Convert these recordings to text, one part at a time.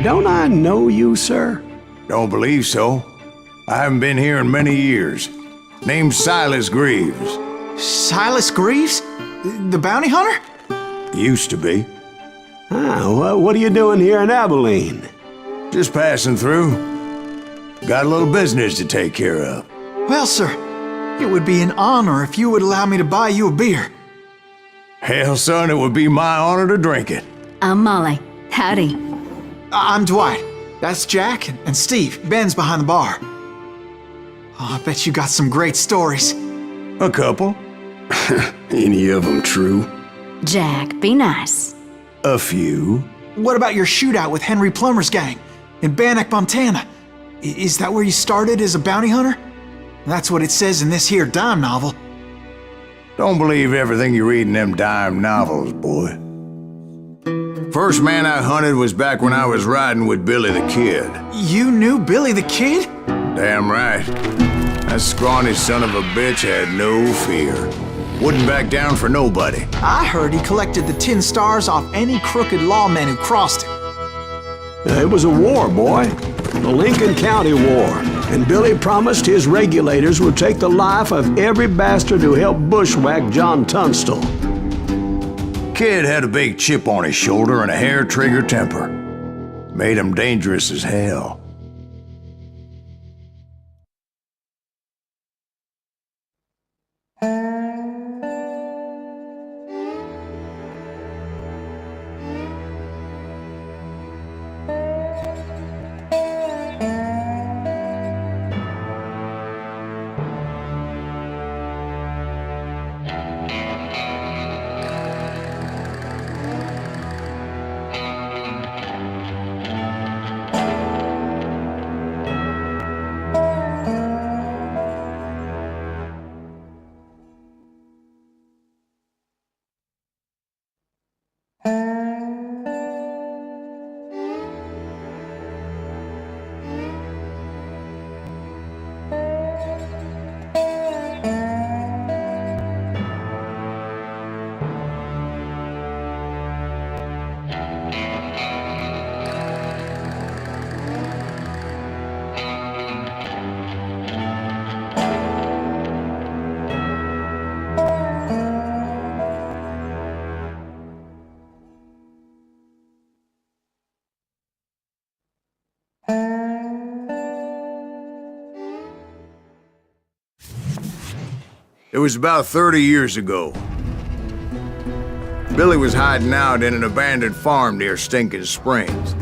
Don't I know you, sir? Don't believe so. I haven't been here in many years. Name's Silas Greaves. Silas Greaves? The bounty hunter? Used to be. Well, what are you doing here in Abilene? Just passing through. Got a little business to take care of. Well, sir, it would be an honor if you would allow me to buy you a beer. Hell, son, it would be my honor to drink it. I'm Molly. Howdy. I'm Dwight. That's Jack and Steve. Ben's behind the bar. Oh, I bet you got some great stories. A couple. Any of them true? Jack, be nice. A few. What about your shootout with Henry Plummer's gang in Bannock, Montana? Is that where you started as a bounty hunter? That's what it says in this here dime novel. Don't believe everything you read in them dime novels, boy. First man I hunted was back when I was riding with Billy the Kid. You knew Billy the Kid? Damn right. That scrawny son of a bitch had no fear. Wouldn't back down for nobody. I heard he collected the 10 stars off any crooked lawman who crossed it. It was a war, boy. The Lincoln County War. And Billy promised his regulators would take the life of every bastard who helped bushwhack John Tunstall. Kid had a big chip on his shoulder and a hair-trigger temper. Made him dangerous as hell. It was about 30 years ago. Billy was hiding out in an abandoned farm near Stinking Springs.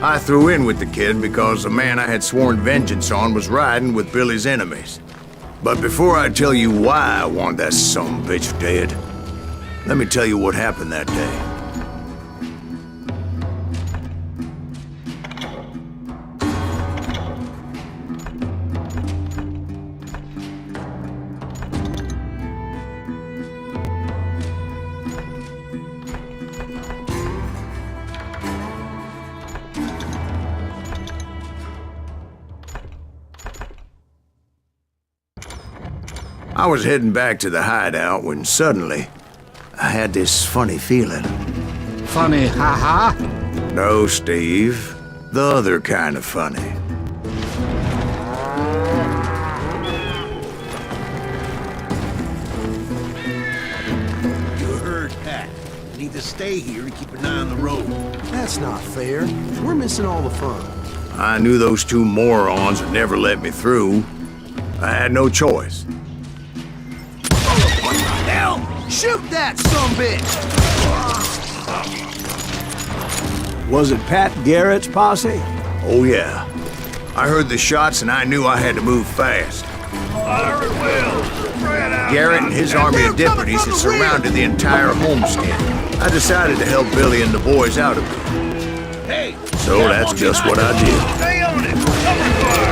I threw in with the kid because the man I had sworn vengeance on was riding with Billy's enemies. But before I tell you why I want that sumbitch dead, let me tell you what happened that day. I was heading back to the hideout when suddenly I had this funny feeling. Funny, haha? No, Steve. The other kind of funny. You heard Pat. You need to stay here and keep an eye on the road. That's not fair. We're missing all the fun. I knew those two morons would never let me through. I had no choice. Hell! Shoot that sumbitch! Was it Pat Garrett's posse? Oh yeah. I heard the shots and I knew I had to move fast. Garrett and his army of deputies had surrounded the entire homestead. I decided to help Billy and the boys out of it. Hey! So that's just what I did. Stay on it! Cover fire!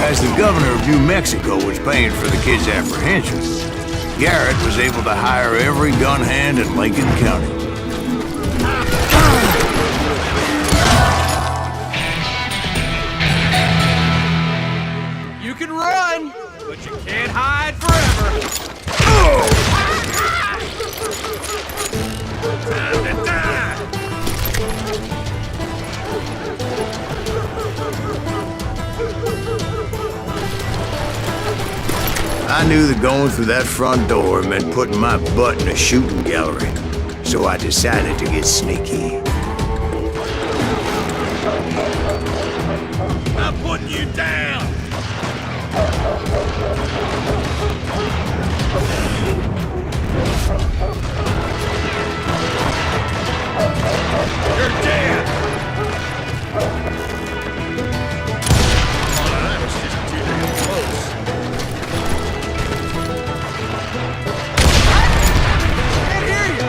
As the governor of New Mexico was paying for the kid's apprehension, Garrett was able to hire every gun hand in Lincoln County. You can run, but you can't hide forever. Time to die! I knew that going through that front door meant putting my butt in a shooting gallery, so I decided to get sneaky. I'm putting you down! You're dead! Oh, that was just too damn close. Can't hear you!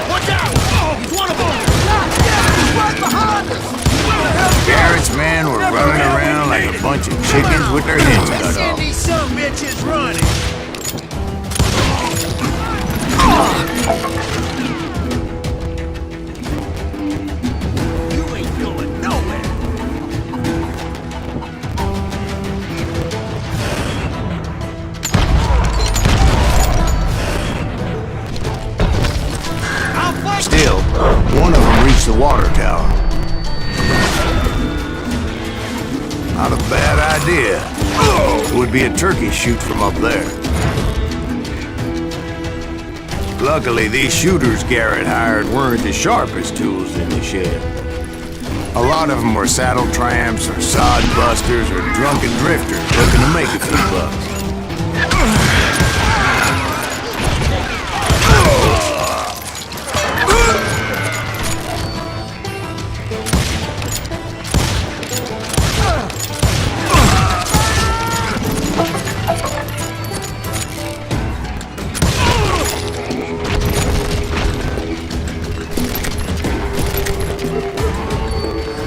Watch out! Oh, he's one of them! He's right behind us! Garrett's men were running around like a bunch of chickens with their heads cut Send off. these some bitches running. You ain't going nowhere. I'll fight you! Still, one of them reached the water tower. Not a bad idea. It would be a turkey shoot from up there. Luckily, these shooters Garrett hired weren't the sharpest tools in the shed. A lot of them were saddle tramps or sod busters or drunken drifters looking to make a few bucks.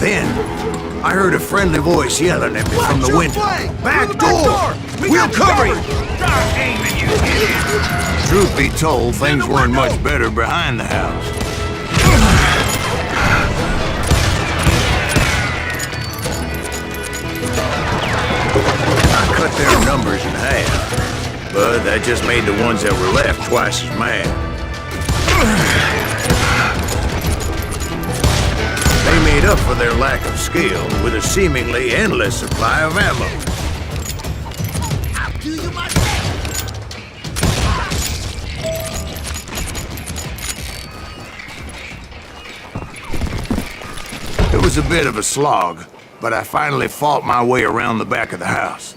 Then, I heard a friendly voice yelling at me from the window. Back door! We'll cover you! Start aiming, you idiot! Truth be told, things weren't much better behind the house. I cut their numbers in half, but that just made the ones that were left twice as mad. They made up for their lack of skill with a seemingly endless supply of ammo. I'll do you my best. It was a bit of a slog, but I finally fought my way around the back of the house.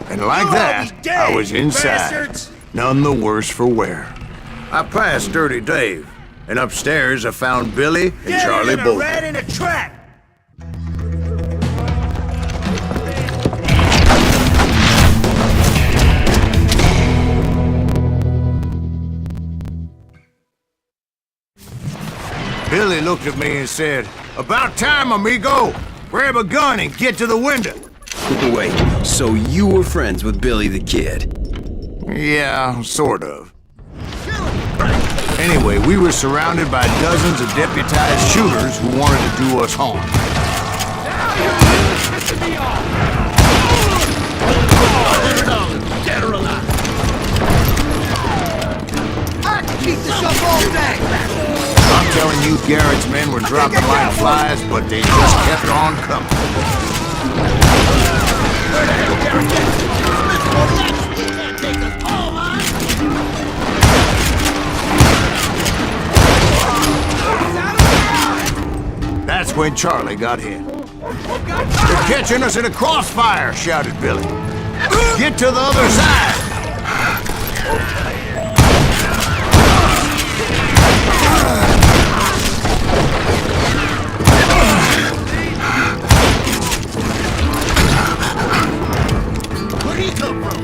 And like that, I was inside, none the worse for wear. I passed Dirty Dave, and upstairs I found Billy and Charlie Get a Bolton. rat in a trap. Billy looked at me and said, "About time, amigo! Grab a gun and get to the window." Wait, so you were friends with Billy the Kid? Yeah, sort of. Anyway, we were surrounded by dozens of deputized shooters who wanted to do us harm. Dead or alive. I can keep this up all day. I'm telling you, Garrett's men were dropping like flies, but they just kept on coming. That's when Charlie got hit. "They're catching us in a crossfire!" shouted Billy. Get to the other side! Where'd he come from?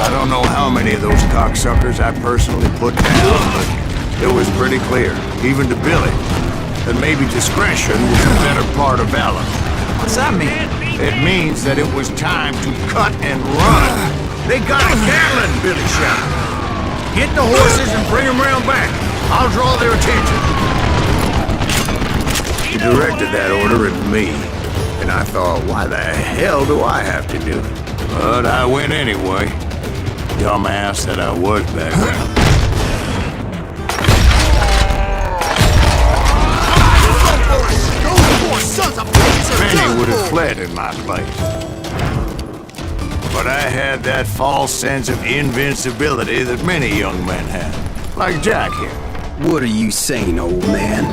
I don't know how many of those cocksuckers I personally put down, but it was pretty clear, even to Billy, that maybe discretion was a better part of valor. What's that mean? It means that it was time to cut and run. They got a Gatling, Billy shouted. Get the horses and bring them round back. I'll draw their attention. He directed that order at me, and I thought, why the hell do I have to do it? But I went anyway. Dumbass that I was back then. Those poor sons of bitches are Many done would have for. fled in my place. But I had that false sense of invincibility that many young men have. Like Jack here. What are you saying, old man?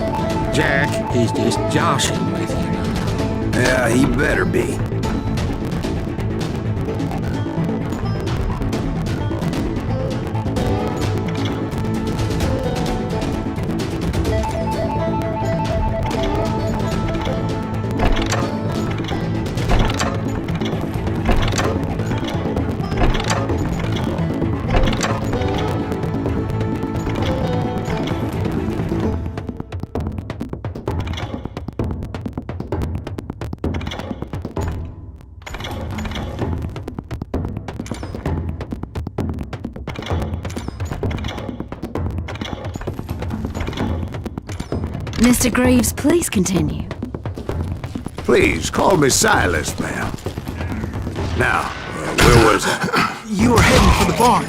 Jack is just joshing with you. Yeah, he better be. Mr. Greaves, please continue. Please, call me Silas, ma'am. Now, where was I? You were heading for the barn.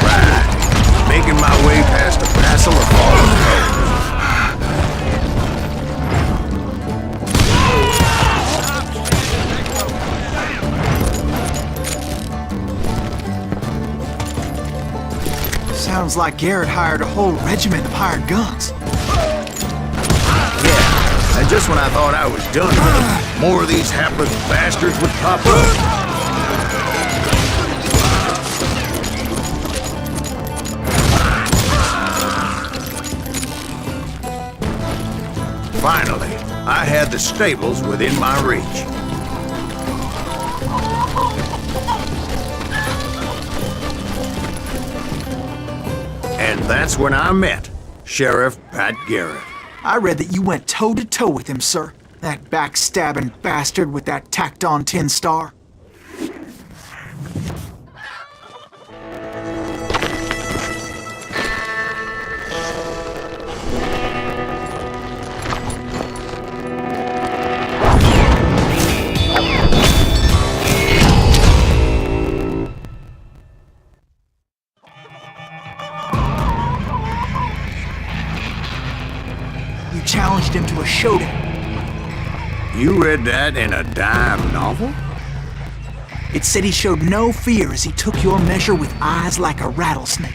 Right. Making my way past a passel of fallen foes. Sounds like Garrett hired a whole regiment of hired guns. Yeah, and just when I thought I was done with them, more of these hapless bastards would pop up. Finally, I had the stables within my reach. And that's when I met Sheriff Pat Garrett. I read that you went toe-to-toe with him, sir. That backstabbing bastard with that tacked-on tin star. You challenged him to a showdown. You read that in a dime novel? It said he showed no fear as he took your measure with eyes like a rattlesnake.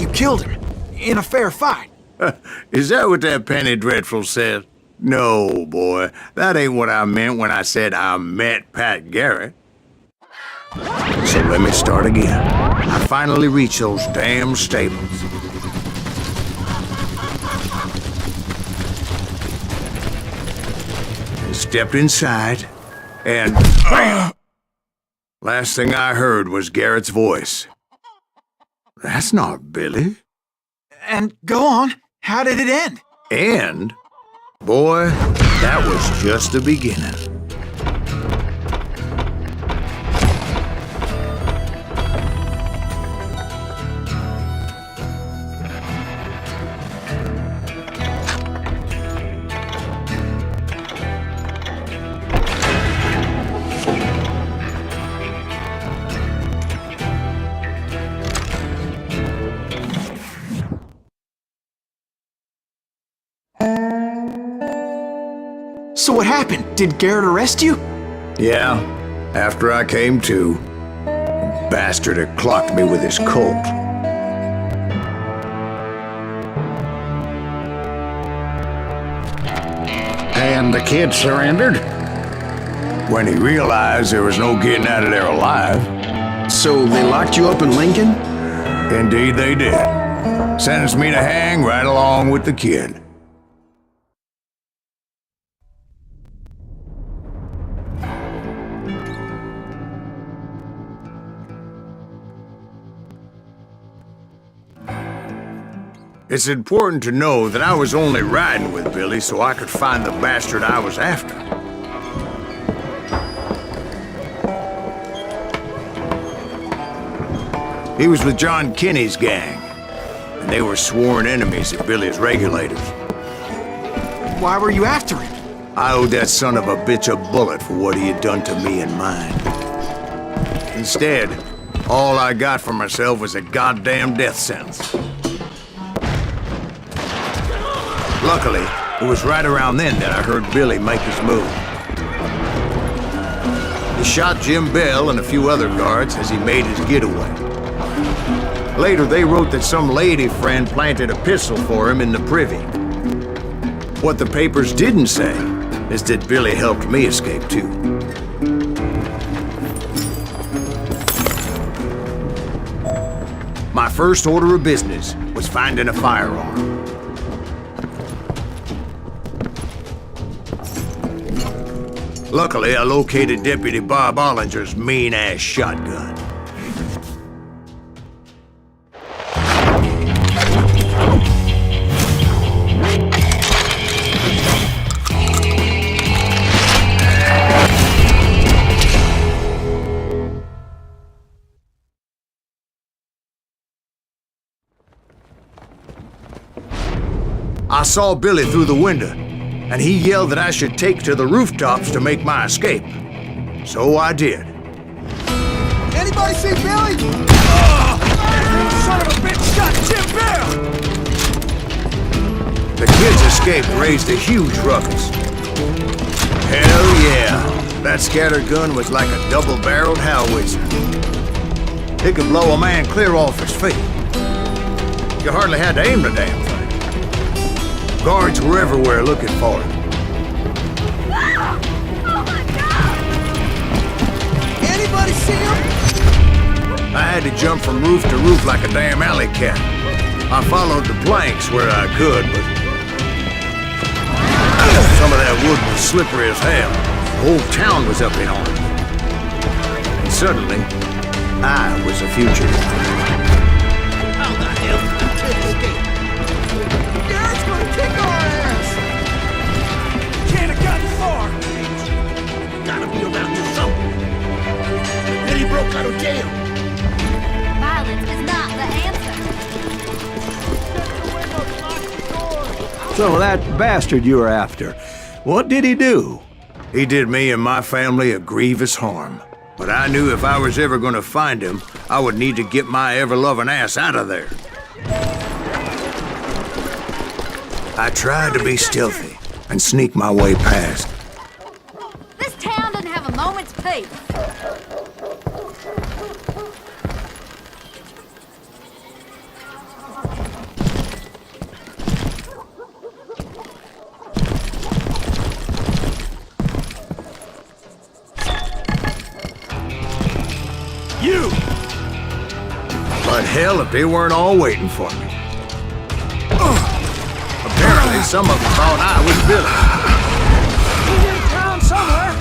you killed him. In a fair fight. Is that what that Penny Dreadful said? No, boy. That ain't what I meant when I said I met Pat Garrett. So let me start again. I finally reached those damn stables. I stepped inside, and last thing I heard was Garrett's voice. That's not Billy. And go on. How did it end? And, boy, that was just the beginning. So what happened? Did Garrett arrest you? Yeah, after I came to, the bastard had clocked me with his Colt. And the kid surrendered? When he realized there was no getting out of there alive. So they locked you up in Lincoln? Indeed they did. Sentenced me to hang right along with the kid. It's important to know that I was only riding with Billy so I could find the bastard I was after. He was with John Kinney's gang, and they were sworn enemies of Billy's regulators. Why were you after him? I owed that son of a bitch a bullet for what he had done to me and mine. Instead, all I got for myself was a goddamn death sentence. Luckily, it was right around then that I heard Billy make his move. He shot Jim Bell and a few other guards as he made his getaway. Later, they wrote that some lady friend planted a pistol for him in the privy. What the papers didn't say is that Billy helped me escape too. My first order of business was finding a firearm. Luckily, I located Deputy Bob Ollinger's mean-ass shotgun. I saw Billy through the window, and he yelled that I should take to the rooftops to make my escape. So I did. Anybody see Billy? Son of a bitch shot Jim Bell! The kid's escape raised a huge ruckus. Hell yeah, that scatter gun was like a double-barreled howitzer. It could blow a man clear off his feet. You hardly had to aim the damn thing. Guards were everywhere looking for it. Oh my God! Anybody see him? I had to jump from roof to roof like a damn alley cat. I followed the planks where I could, but some of that wood was slippery as hell. The whole town was up in arms. And suddenly, I was a fugitive. How the hell did the kid escape? Garrett's gonna kick our ass! Can't have gotten far! Gotta be around here somewhere. Then he broke out of jail. Violence is not the answer. So that bastard you were after, what did he do? He did me and my family a grievous harm. But I knew if I was ever gonna find him, I would need to get my ever-loving ass out of there. I tried to be stealthy and sneak my way past. This town doesn't have a moment's peace. Hell, if they weren't all waiting for me. Apparently, some of them thought I was Billy. He's in town somewhere.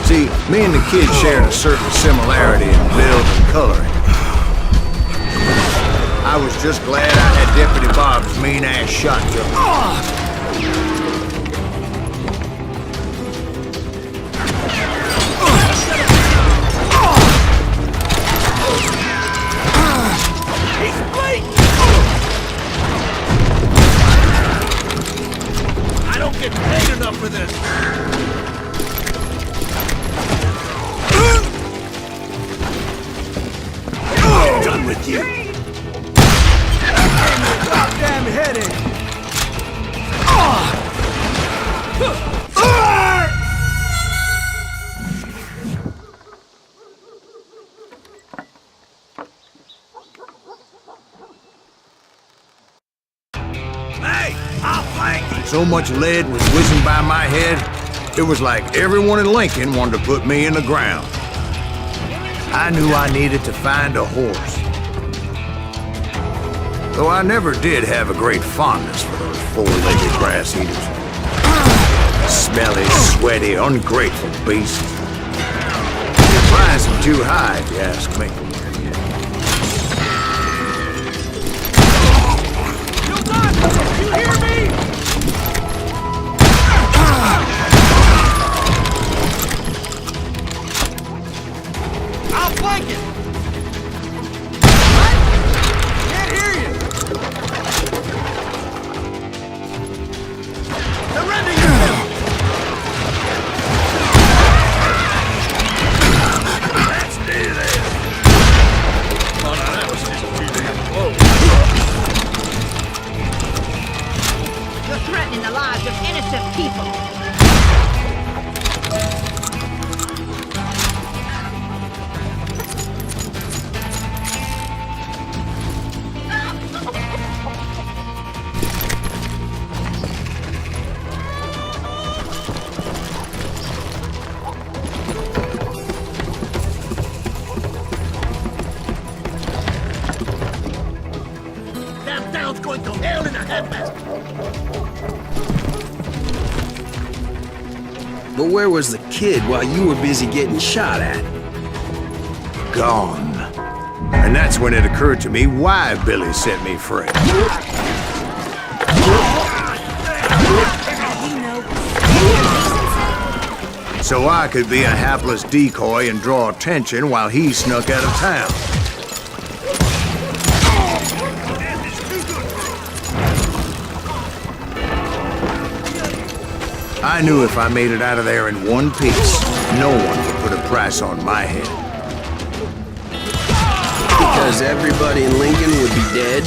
See, me and the kid shared a certain similarity in build and coloring. I was just glad I had Deputy Bob's mean-ass shotgun. I don't get paid enough for this. I'm done with you. Goddamn headache. Hey, I'll flank you. So much lead was whizzing by my head, it was like everyone in Lincoln wanted to put me in the ground. I knew I needed to find a horse. Though I never did have a great fondness for those four-legged grass eaters. Smelly, sweaty, ungrateful beasts. You price them too high, if you ask me. You'll die, you hear me? I'll flank it! Can't hear you. Surrender yourself. That's near there. Oh, no, that was just too damn close. You're threatening the lives of innocent people. Damn town's going to hell in a handbasket. But where was the kid while you were busy getting shot at? Gone. And that's when it occurred to me why Billy set me free. So I could be a hapless decoy and draw attention while he snuck out of town. I knew if I made it out of there in one piece, no one could put a price on my head. Because everybody in Lincoln would be dead?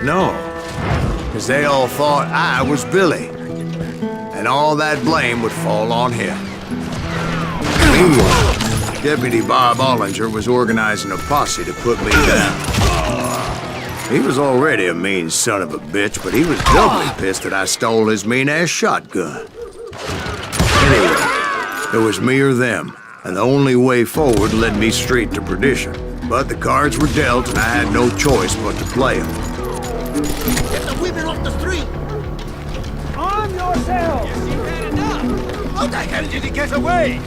No, because they all thought I was Billy, and all that blame would fall on him. Meanwhile, Deputy Bob Ollinger was organizing a posse to put me down. He was already a mean son of a bitch, but he was doubly pissed that I stole his mean-ass shotgun. Anyway, it was me or them, and the only way forward led me straight to perdition. But the cards were dealt, and I had no choice but to play them. Get the women off the street. Arm yourselves. You had enough! How the hell did he get away?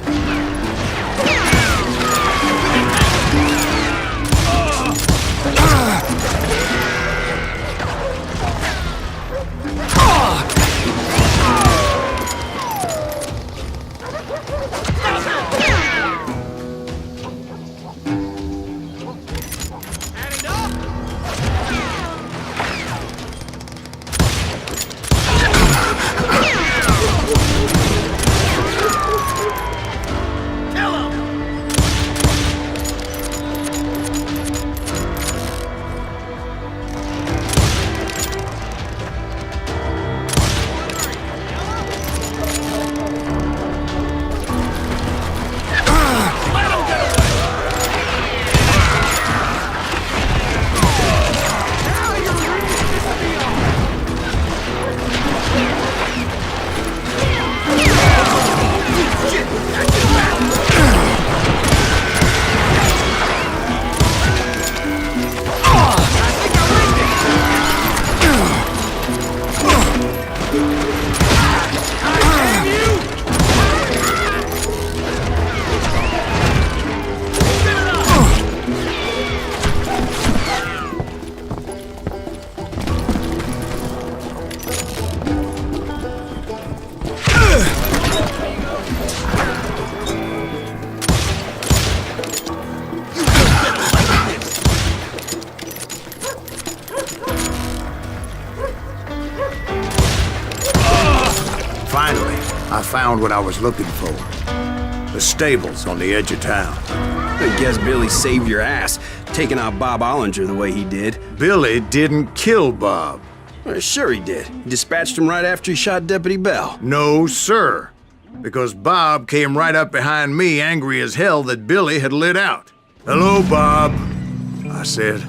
Had enough? Tell him. found what I was looking for. The stables on the edge of town. I guess Billy saved your ass, taking out Bob Ollinger the way he did. Billy didn't kill Bob. Well, sure he did. He dispatched him right after he shot Deputy Bell. No, sir. Because Bob came right up behind me, angry as hell that Billy had lit out. "Hello, Bob," I said.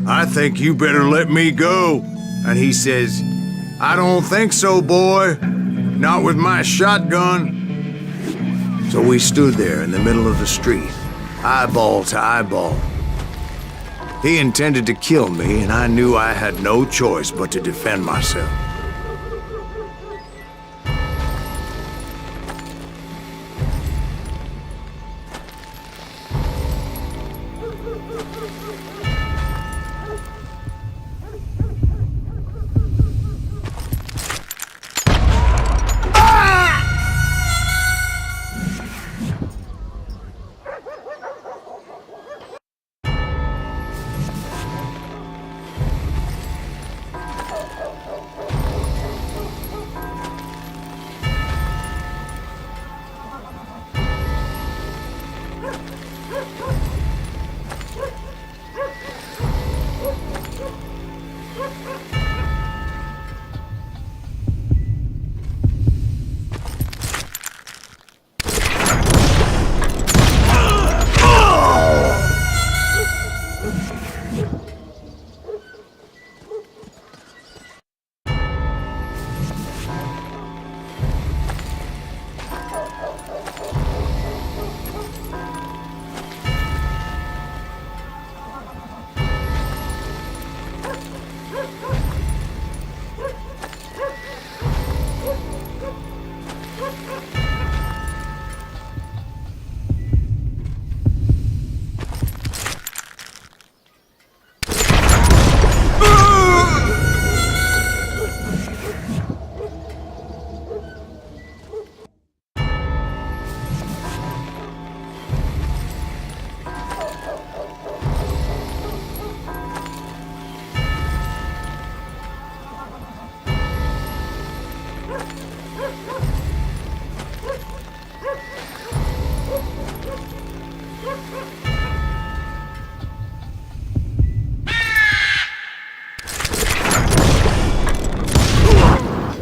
"I think you better let me go." And he says, "I don't think so, boy. Not with my shotgun." So we stood there in the middle of the street, eyeball to eyeball. He intended to kill me, and I knew I had no choice but to defend myself.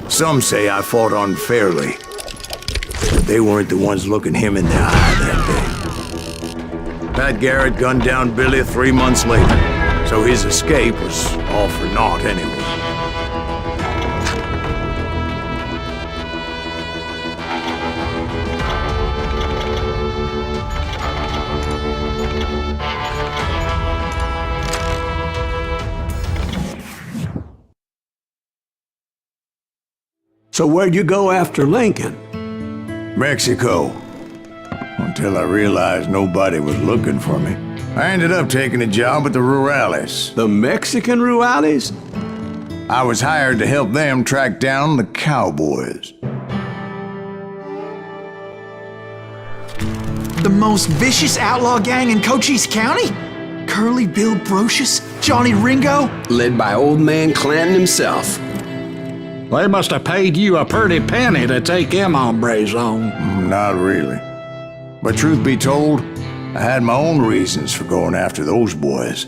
Some say I fought unfairly, but they weren't the ones looking him in the eye that day. Pat Garrett gunned down Billy 3 months later, so his escape was all for naught anyway. So where'd you go after Lincoln? Mexico. Until I realized nobody was looking for me. I ended up taking a job at the Rurales. The Mexican Rurales? I was hired to help them track down the cowboys. The most vicious outlaw gang in Cochise County? Curly Bill Brocious? Johnny Ringo? Led by old man Clanton himself. They must have paid you a pretty penny to take them hombres on. Not really. But truth be told, I had my own reasons for going after those boys.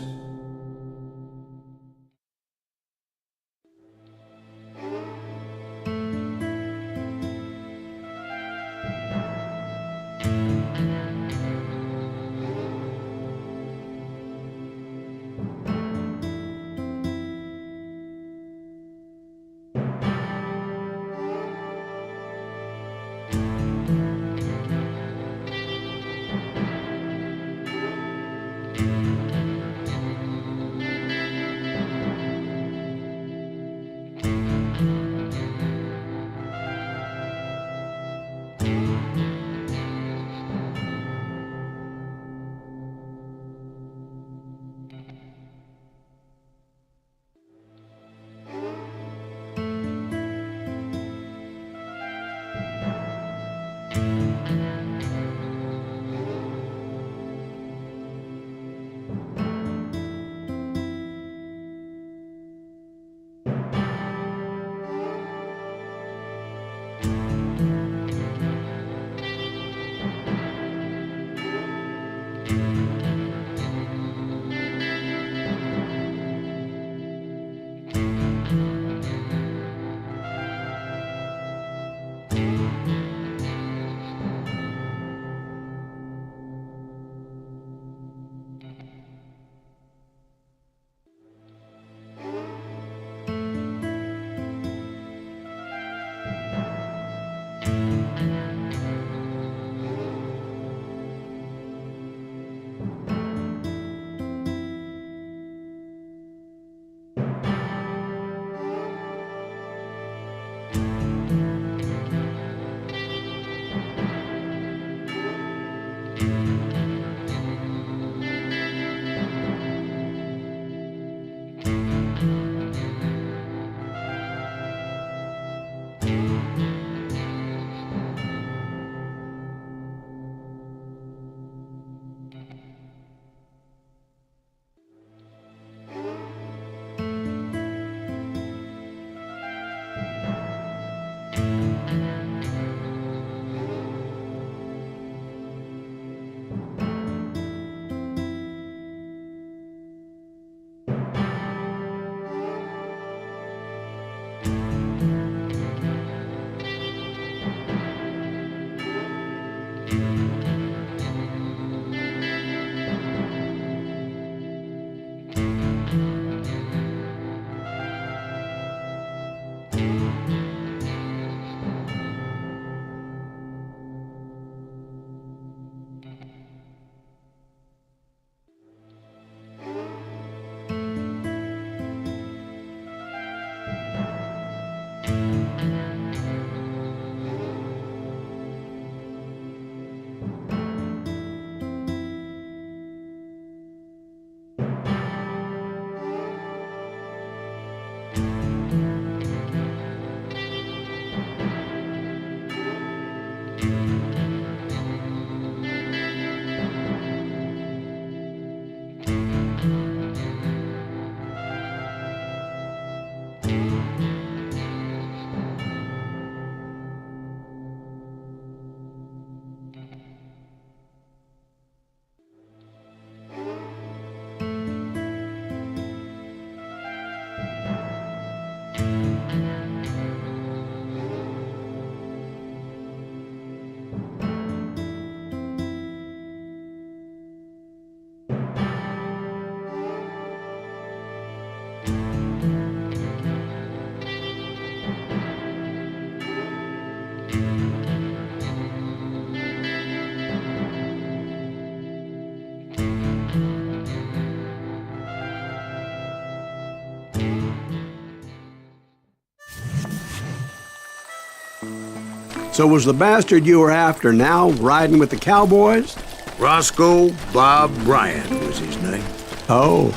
So was the bastard you were after now riding with the cowboys? Roscoe Bob Bryant was his name. Oh,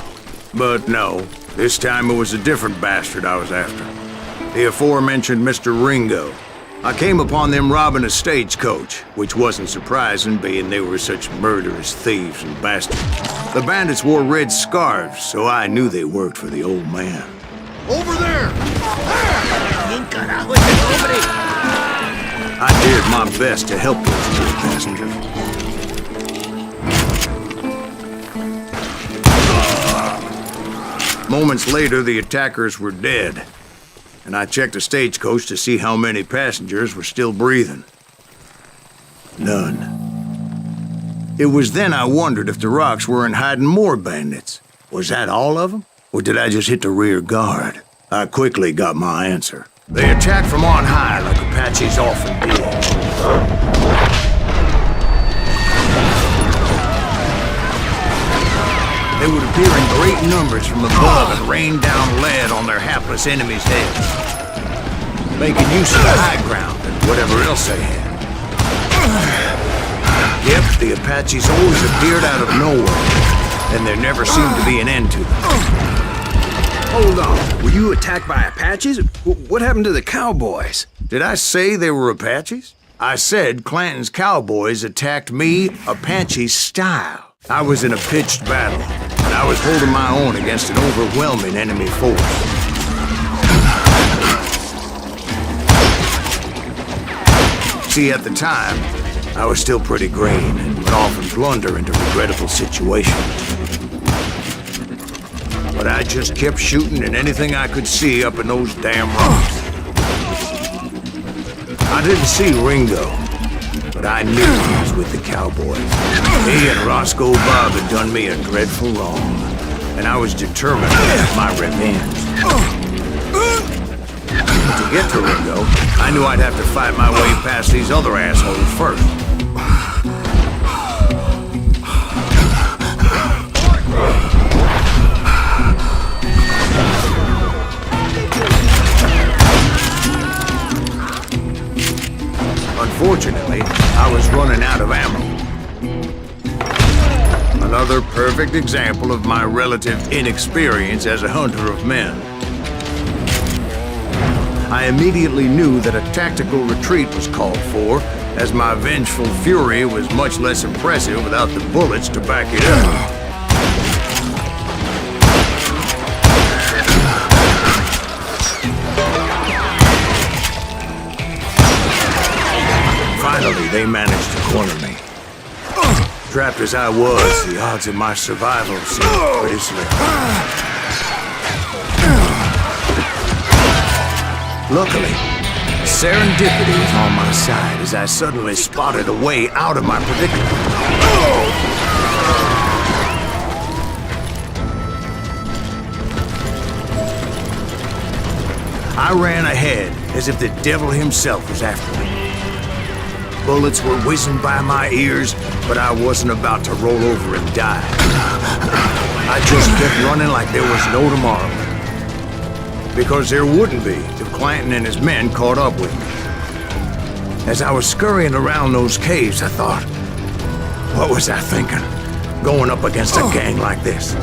But no, this time it was a different bastard I was after. The aforementioned Mr. Ringo. I came upon them robbing a stagecoach, which wasn't surprising, being they were such murderous thieves and bastards. The bandits wore red scarves, so I knew they worked for the old man. Over there! Bien carajo, ese hombre! I did my best to help those poor passengers. Moments later, the attackers were dead, and I checked the stagecoach to see how many passengers were still breathing. None. It was then I wondered if the rocks weren't hiding more bandits. Was that all of them? Or did I just hit the rear guard? I quickly got my answer. They attacked from on high like Apaches often did. They would appear in great numbers from above and rain down lead on their hapless enemies' heads, making use of the high ground and whatever else they had. Yep, the Apaches always appeared out of nowhere, and there never seemed to be an end to them. Hold on. Were you attacked by Apaches? What happened to the cowboys? Did I say they were Apaches? I said Clanton's cowboys attacked me Apache style. I was in a pitched battle, and I was holding my own against an overwhelming enemy force. See, at the time, I was still pretty green and would often blunder into regrettable situations. But I just kept shooting at anything I could see up in those damn rocks. I didn't see Ringo, but I knew he was with the cowboys. He and Roscoe Bob had done me a dreadful wrong, and I was determined to have my revenge. But to get to Ringo, I knew I'd have to fight my way past these other assholes first. Unfortunately, I was running out of ammo. Another perfect example of my relative inexperience as a hunter of men. I immediately knew that a tactical retreat was called for, as my vengeful fury was much less impressive without the bullets to back it up. Finally, they managed to corner me. Trapped as I was, the odds of my survival seemed pretty slim. Luckily, serendipity was on my side as I suddenly spotted a way out of my predicament. I ran ahead as if the devil himself was after me. Bullets were whizzing by my ears, but I wasn't about to roll over and die. I just kept running like there was no tomorrow. Because there wouldn't be if Clanton and his men caught up with me. As I was scurrying around those caves, I thought, what was I thinking? Going up against a gang like this?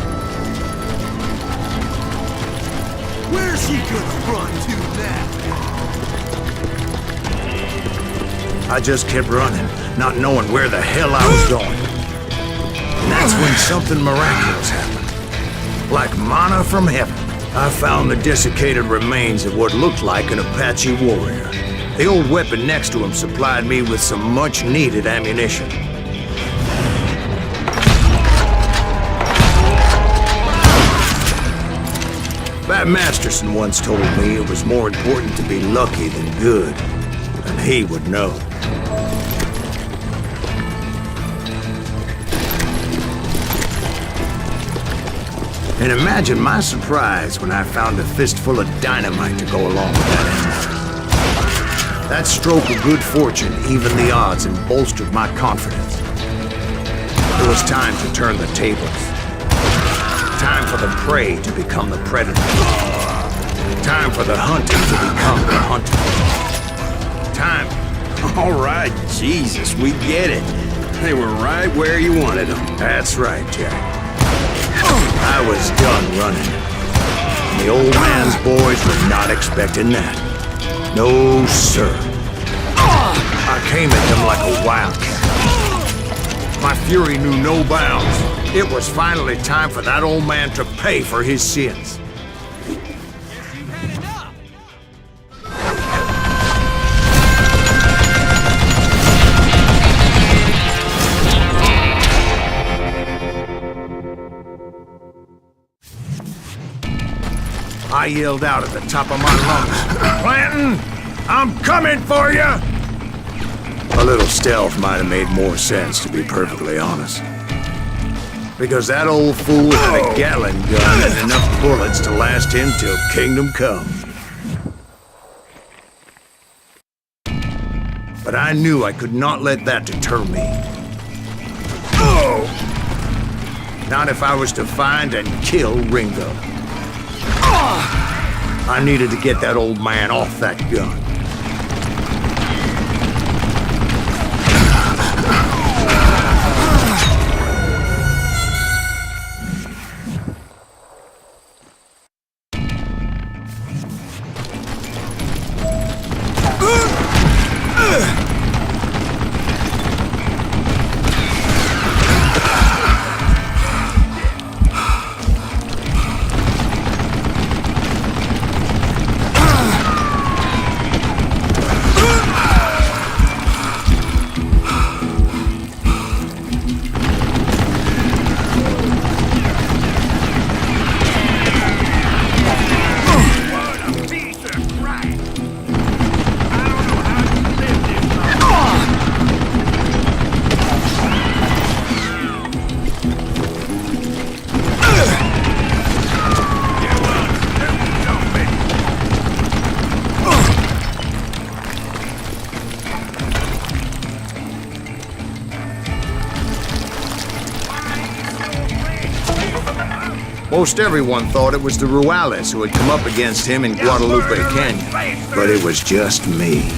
Where's he gonna run to now? I just kept running, not knowing where the hell I was going. And that's when something miraculous happened. Like manna from heaven, I found the desiccated remains of what looked like an Apache warrior. The old weapon next to him supplied me with some much-needed ammunition. Bat Masterson once told me it was more important to be lucky than good, and he would know. And imagine my surprise when I found a fistful of dynamite to go along with that ammo. That stroke of good fortune evened the odds and bolstered my confidence. It was time to turn the tables. Time for the prey to become the predator. Time for the hunted to become the hunted. Time. All right, Jesus, we get it. They were right where you wanted them. That's right, Jack. I was done running. And the old man's boys were not expecting that. No, sir. I came at them like a wildcat. My fury knew no bounds. It was finally time for that old man to pay for his sins. I yelled out at the top of my lungs, "Clanton, I'm coming for you!" A little stealth might have made more sense, to be perfectly honest. Because that old fool had a Gatling gun and enough bullets to last him till kingdom come. But I knew I could not let that deter me. Not if I was to find and kill Ringo. I needed to get that old man off that gun. Most everyone thought it was the Juarez who had come up against him in Guadalupe Canyon, but it was just me.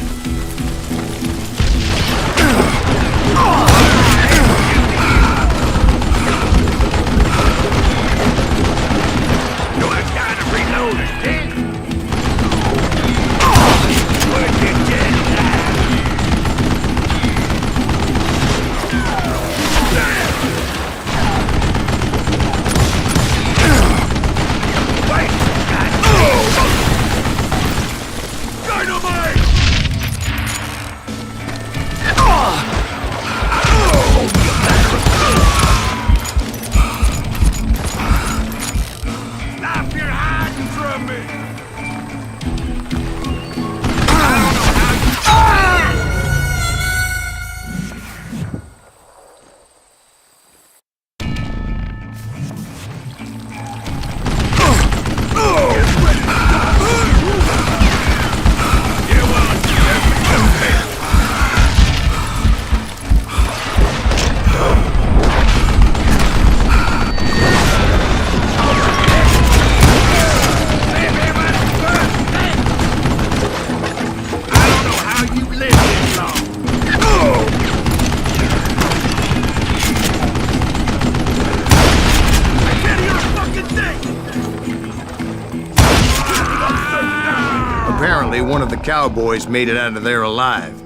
Apparently, one of the cowboys made it out of there alive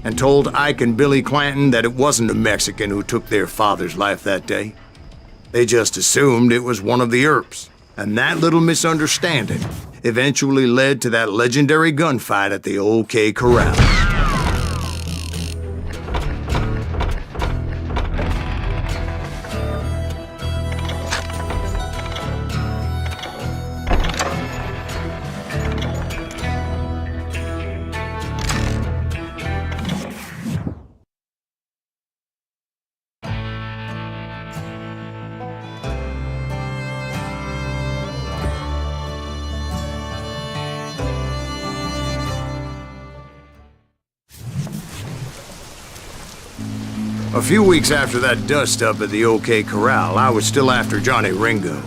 and told Ike and Billy Clanton that it wasn't a Mexican who took their father's life that day. They just assumed it was one of the Earps, and that little misunderstanding eventually led to that legendary gunfight at the OK Corral. A few weeks after that dust-up at the OK Corral, I was still after Johnny Ringo.